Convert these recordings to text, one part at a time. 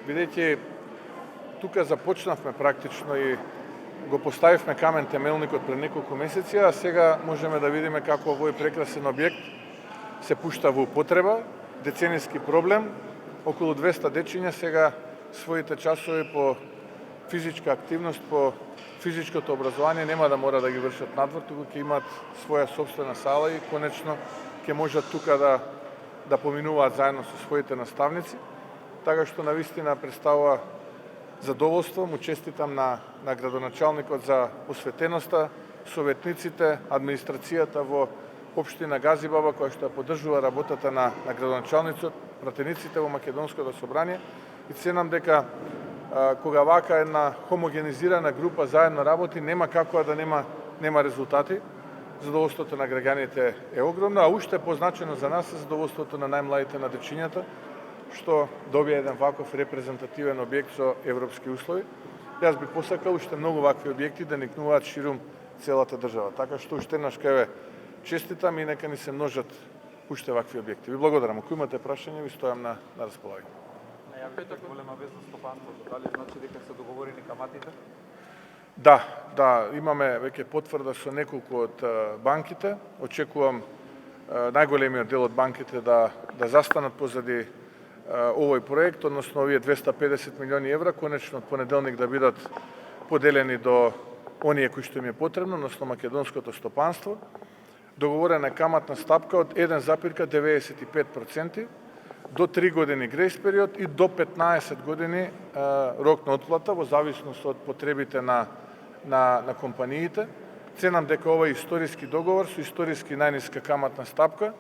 бидејќи тука започнавме практично и го поставивме камен темелникот пред неколку месеци, а сега можеме да видиме како овој прекрасен објект се пушта во употреба, децениски проблем, околу 200 дечиња сега своите часови по физичка активност, по физичкото образование нема да мора да ги вршат надвор, туку ќе имаат своја собствена сала и конечно ќе можат тука да поминуваат заедно со своите наставници, така што навистина представува задоволство. Му честитам на градоначалникот за посветеноста, советниците, администрацијата во општина Газибаба која што ја поддржува работата на градоначалницот, пратениците во Македонското собрание и ценам дека кога вака една хомогенизирана група заедно работи, нема како да нема резултати. Задоволството на граѓаните е огромно, а уште позначено за нас е задоволството на најмладите, на дечињата, што добија еден ваков репрезентативен објект со европски услови. Јас би посакал уште многу вакви објекти да никнуваат ширум целата држава. Така што уште еднаш кај ве честитам и нека ни се множат уште вакви објекти. Ви благодарам. Ако имате прашање, ви стојам на располагање. Најавите голема везна стопанството, дали значи дека се договорени каматите? Да, имаме веќе потврда со неколку од банките. Очекувам најголемиот дел од банките да застанат позади овој проект, односно овие 250 милиони евра, конечно од понеделник да бидат поделени до оние кои што им е потребно, односно македонското стопанство. Договорена е каматна стапка од 1,95% до 3 години грејс период и до 15 години рок на отплата во зависност од потребите на компаниите. Ценам дека ова е историски договор со историски најниска каматна стапка.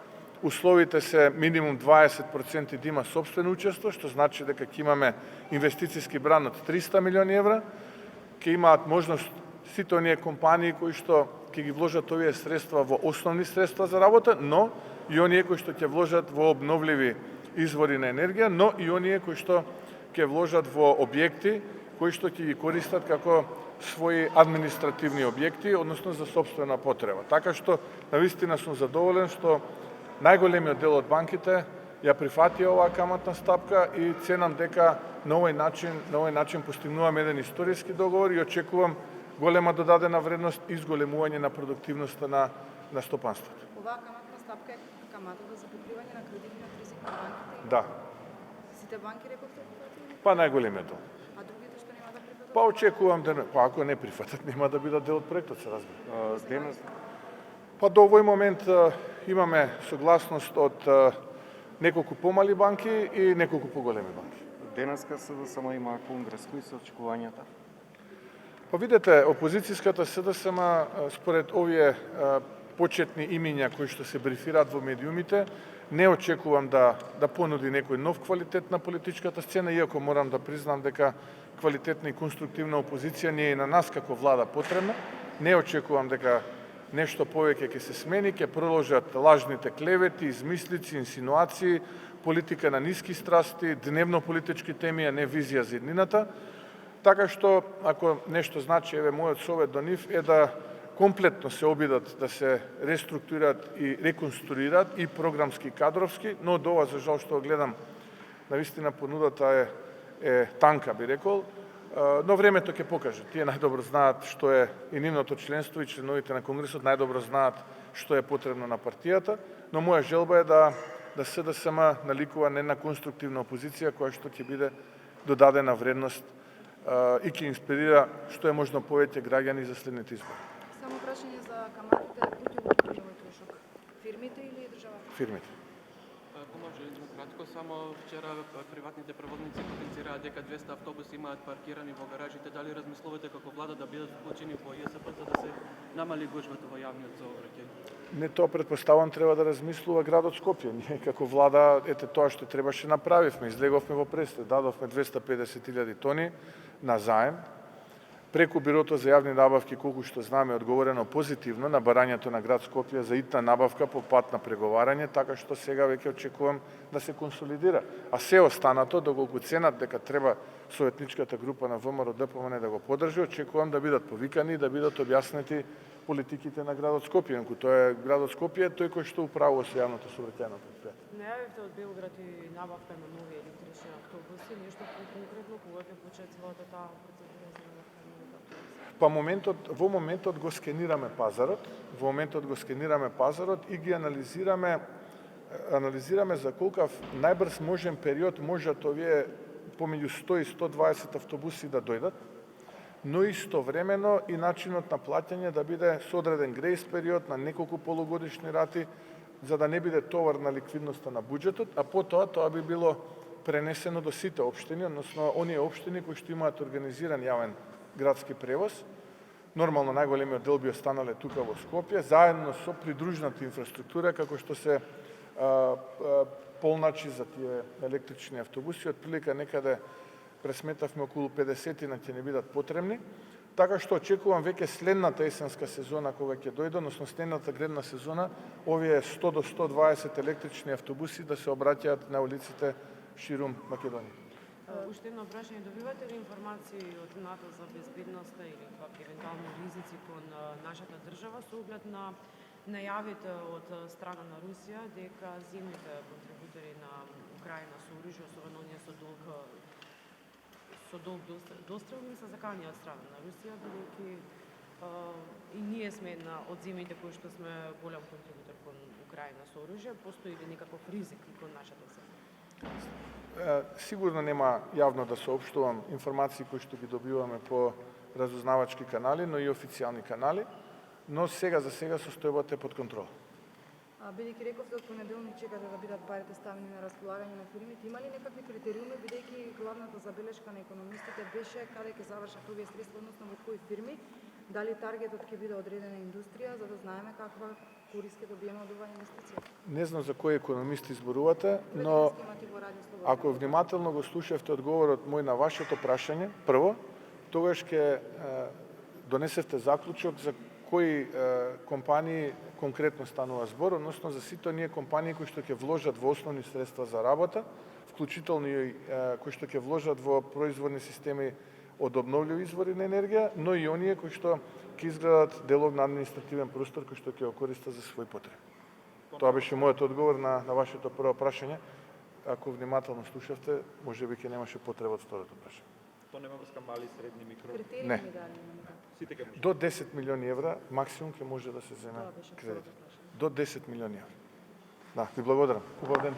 Условите се минимум 20% да има собствено учество, што значи дека ќе имаме инвестициски бран од 300 милиони евра. Ќе имаат можност сите оние компании кои што ќе ги вложат овие средства во основни средства за работа, но и оние кои што ќе вложат во обновливи извори на енергија, но и оние кои што ќе вложат во објекти кои што ќе ги користат како своји административни објекти, односно за собствена потреба. Така што навистина сум задоволен што најголемиот дел од банките ја прифатија оваа каматна стапка и ценам дека на овој начин постигнуваме еден историски договор и очекувам голема додадена вредност и зголемување на продуктивноста на стопанството. Оваа каматна стапка е каматата за покривање на кредитниот ризик на банките? Да. Сите банки рековте? Па најголемиот дел. А другите што нема да прифатат? Па очекувам ако не прифатат, нема да бидат дел од проектот, се разбира. Денес Па до овој момент имаме согласност од неколку помали банки и неколку поголеми банки. денеска СДСМ има конгрес, кои се очекувањата? Па видете, опозицијската СДСМ според овие почетни имиња кои што се брифираат во медиумите, не очекувам да понуди некој нов квалитет на политичката сцена, иако морам да признам дека квалитетна и конструктивна опозиција не е на нас како влада потребна. Не очекувам дека нешто повеќе ќе се смени, ќе продолжат лажните клевети, измислици, инсинуации, политика на ниски страсти, дневно политички теми, а не визија за иднината. Така што, ако нешто значи, мојот совет до нив е да комплетно се обидат да се реструктурираат и реконструираат и програмски и кадровски, но од ова, за жал што гледам, навистина понудата е танка, би рекол, но времето ќе покаже. Тие најдобро знаат што е и нивното членство и членовите на Конгресот најдобро знаат што е потребно на партијата, но моја желба е да СДСМ наликува на една конструктивна опозиција која што ќе биде додадена вредност и ќе инспирира што е можно повеќе граѓани за следните избори. Само прашање за каматите, кој ќе го покрај овој трошок? Фирмите или државата? Фирмите. Ако може кратко, само вчера приватните превозници потенцираа дека 200 автобуси имаат паркирани во гаражите. Дали размислувате како влада да бидат вклучени во ЈСП за да се намали гужвата во јавниот сообраќај? Не, тоа претпоставам треба да размислува градот Скопје. Ние како влада, тоа што требаше направивме. Излеговме во престе, дадовме 250.000 тони на заем. Преку Бирото за јавни набавки, колку што знаме, одговорено позитивно на барањето на град Скопје за итна набавка по пат на преговарање, така што сега веќе очекувам да се консолидира. А се останато, доколку ценат дека треба советничката група на ВМРО ДПМН да го поддржи, очекувам да бидат повикани и да бидат објаснети политиките на градот Скопје. Тоа е градот Скопје, тој кој што управува со јавното сообраќајно предпријатие. Најавивте од Белград и набавка на нови електрични автобуси, нешто конкретно кога ќе почне целата таа процедура за набавка на нови автобуси? Во моментот го скенираме пазарот и ги анализираме за колкав најбрз можен период можат овие помеѓу 100 и 120 автобуси да дојдат, но истовремено и начинот на плаќање да биде со одреден грејс период на неколку полугодишни рати, за да не биде товар на ликвидноста на буџетот, а потоа тоа би било пренесено до сите општини, односно оние општини кои што имаат организиран јавен градски превоз. Нормално најголемиот дел би останале тука во Скопје, заедно со придружната инфраструктура, како што се полначи за тие електрични автобуси, отприлика некаде пресметавме околу 50 ќе не бидат потребни, така што очекувам веќе следната есенска сезона кога ќе дојде, односно следната гредна сезона, овие 100 до 120 електрични автобуси да се обраќаат на улиците ширум Македонија. Уште едно прашање, добивате ли информации од НАТО за безбедноста или пак евентуално ризици кон нашата држава со оглед на најавите од страна на Русија дека земните контрибутори на Украина со оружје, особено оние со долг дострелни се закани од страна на Русија, бидејќи и ние сме една од земјите кои што сме голем контрибутор кон Украина со оружје, постои ли некаков ризик и кон нашата земја? Сигурно нема јавно да соопштувам информации кои што ги добиваме по разузнавачки канали, но и официјални канали, но сега за сега состојбата е под контрола. Бидејќи рековте од понеделник чекате да бидат парите ставени на располагање на фирмите, има ли некакви критериуми, бидејќи главната забелешка на економистите беше каде ќе завршат овие средства, односно во кои фирми, дали таргетот ќе биде одредена индустрија, за да знаеме каква корист ќе добиеме од оваа инвестиција? Не знам за кои економисти зборувате, но ако внимателно го слушавте одговорот мој на вашето прашање, прво, тогаш ќе донесете заклучок за кои компании конкретно станува збор, односно за сите оние компании кои што ќе вложат во основни средства за работа, вклучително и кои што ќе вложат во производни системи од обновливи извори на енергија, но и оние кои што ќе изградат делов на административен простор кој што ќе го користат за свој потреб. Тоа беше мојот одговор на вашето прво прашање. Ако внимателно слушавте, можеби ќе немаше потреба од второто прашање. Тоа нема врска мали, средни, микро. Не. Сите ќе може. До 10 милиони евра максимум ќе може да се земе кредит. До 10 милиони евра. Да, ви благодарам. Убав ден.